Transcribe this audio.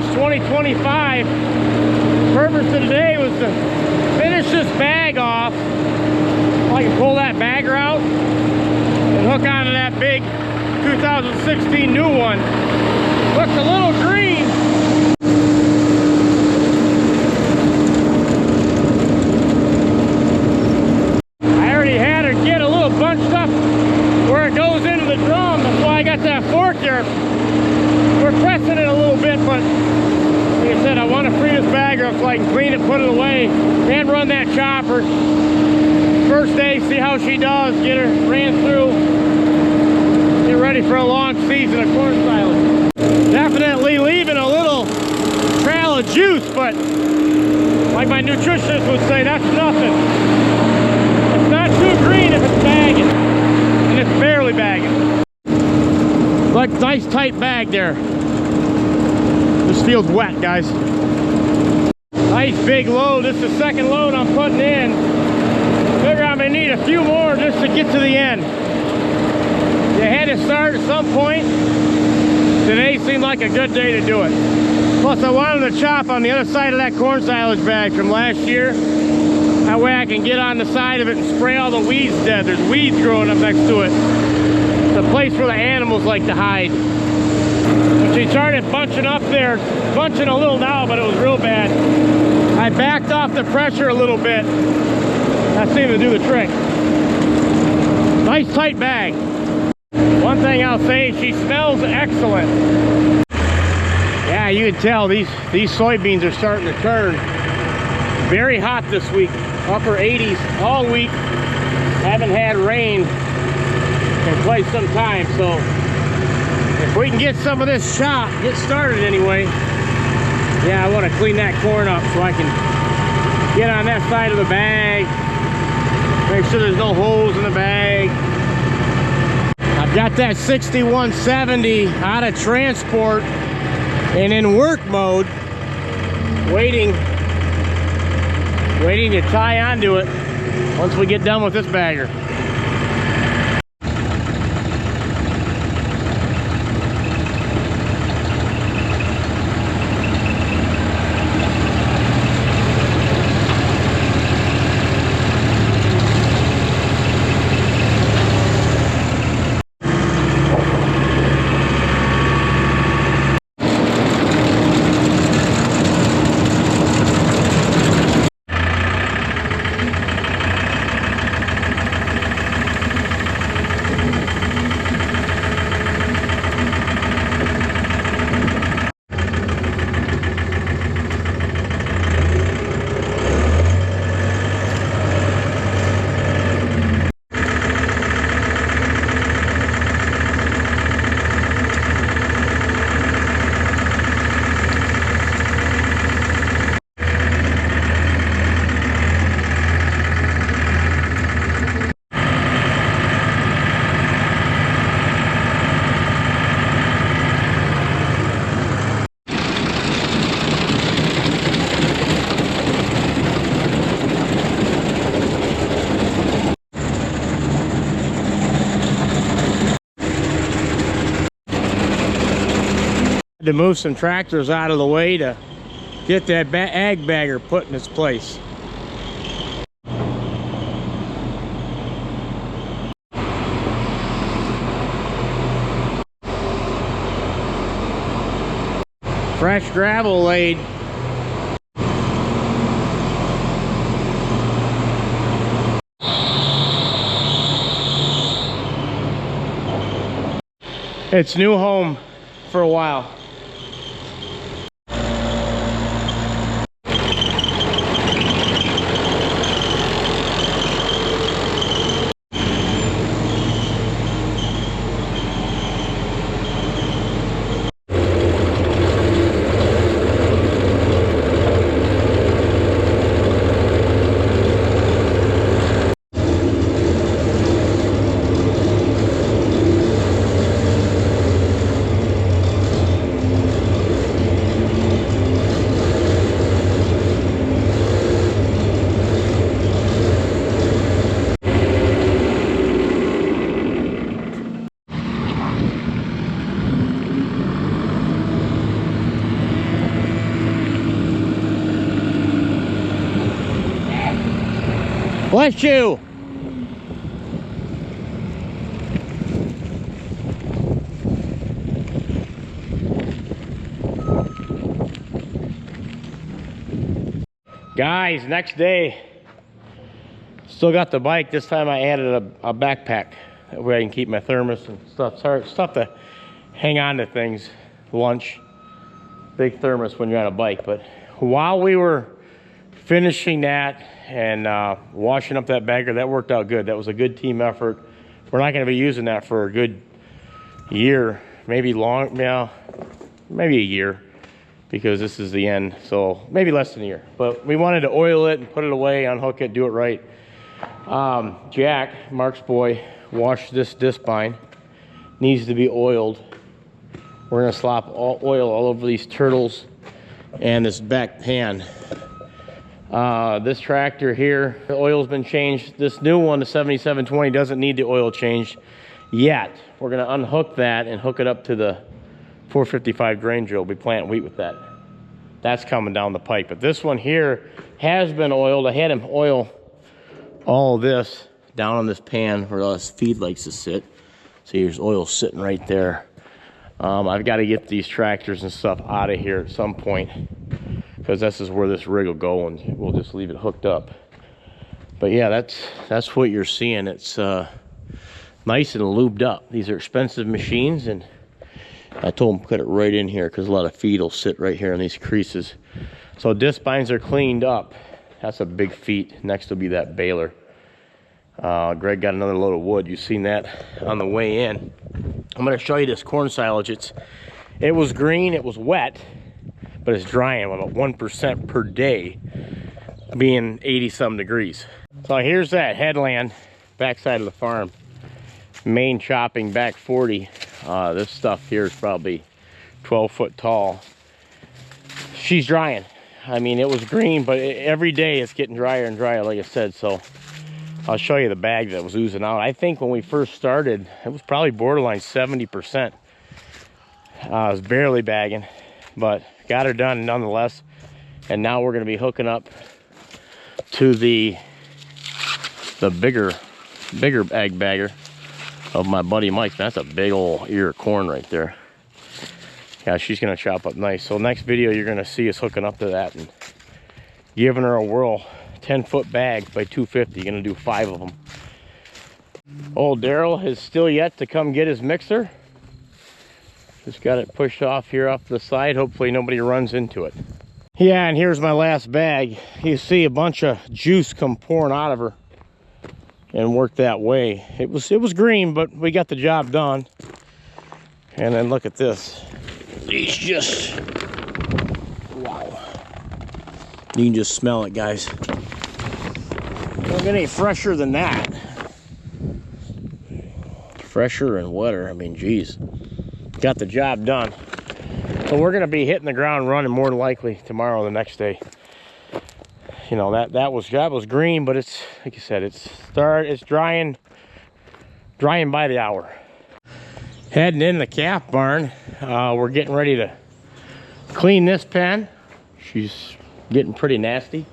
it's 2025. Purpose of today was to finish this bag off. I can pull that bagger out and hook onto that big 2016 new one. Looks a little green. I already had her get a little bunched up where it goes into the drum. That's why I got that fork there. We're pressing it a little bit, but like I said, I want to free this bagger up so I can clean it, put it away, and run that chopper. First day, see how she does, get her ran through, get ready for a long season of corn silage. Definitely leaving a little trail of juice, but like my nutritionist would say, that's nothing. It's not too green if it's bagging, and it's barely bagging. Like nice tight bag there. This feels wet, guys. Nice big load. This is the second load I'm putting in. Figure I may need a few more just to get to the end. You had to start at some point. Today seemed like a good day to do it. Plus I wanted to chop on the other side of that corn silage bag from last year. That way I can get on the side of it and spray all the weeds dead. There's weeds growing up next to it. It's a place where the animals like to hide. When she started bunching up there, bunching a little now, but it was real bad. I backed off the pressure a little bit. That seemed to do the trick. Nice tight bag. One thing I'll say, she smells excellent. Yeah, you can tell these soybeans are starting to turn. Very hot this week, upper 80s all week. Haven't had rain in quite some time, so if we can get some of this shot, get started anyway. Yeah, I want to clean that corn up so I can get on that side of the bag. Make sure there's no holes in the bag. I've got that 6170 out of transport and in work mode, waiting to tie onto it once we get done with this bagger. To move some tractors out of the way to get that ag bagger put in its place. Fresh gravel laid. Its new home for a while. Bless you. Guys, next day, still got the bike. This time I added a backpack. That way I can keep my thermos and stuff. Stuff to hang on to things. Lunch, big thermos when you're on a bike. But while we were finishing that and washing up that bagger, that worked out good. That was a good team effort. We're not going to be using that for a good year, maybe long, maybe a year, because this is the end. So maybe less than a year. But we wanted to oil it and put it away, unhook it, do it right. Jack, Mark's boy, washed this disc spine. Needs to be oiled. We're gonna slop oil all over these turtles and this back pan. This tractor here, the oil's been changed. This new one, the 7720, doesn't need the oil changed yet. We're gonna unhook that and hook it up to the 455 grain drill. We plant wheat with that. That's coming down the pipe. But this one here has been oiled. I had him oil all of this down on this pan where all this feed likes to sit. See, there's oil sitting right there. I've got to get these tractors and stuff out of here at some point, because this is where this rig will go, and we'll just leave it hooked up. But yeah, that's what you're seeing. It's nice and lubed up. These are expensive machines, and I told them put it right in here because a lot of feed will sit right here in these creases. So disc spines are cleaned up. That's a big feet. Next will be that baler. Greg got another load of wood. You've seen that on the way in. I'm going to show you this corn silage. It was green, it was wet, but it's drying about 1% per day, being 80-some degrees. So here's that headland, backside of the farm. Main chopping, back 40. This stuff here is probably 12 foot tall. She's drying. I mean, it was green, but every day it's getting drier and drier, like I said. So I'll show you the bag that was oozing out. I think when we first started, it was probably borderline 70%. I was barely bagging, but got her done nonetheless. And now we're going to be hooking up to the bigger egg bagger of my buddy Mike. That's a big old ear of corn right there. Yeah, she's going to chop up nice. So next video, you're going to see us hooking up to that and giving her a whirl. 10-foot bag by 250. Gonna do 5 of them. Old Daryl is still yet to come get his mixer. Just got it pushed off here off the side. Hopefully nobody runs into it. Yeah, and here's my last bag. You see a bunch of juice come pouring out of her and work that way. It was green, but we got the job done. And then look at this. These just, wow. You can just smell it, guys. Don't get any fresher than that. Fresher and wetter. I mean, geez. Got the job done. So we're going to be hitting the ground running more than likely tomorrow or the next day. You know, that was green, but it's, like I said, it's drying by the hour. Heading in the calf barn. We're getting ready to clean this pen. She's getting pretty nasty.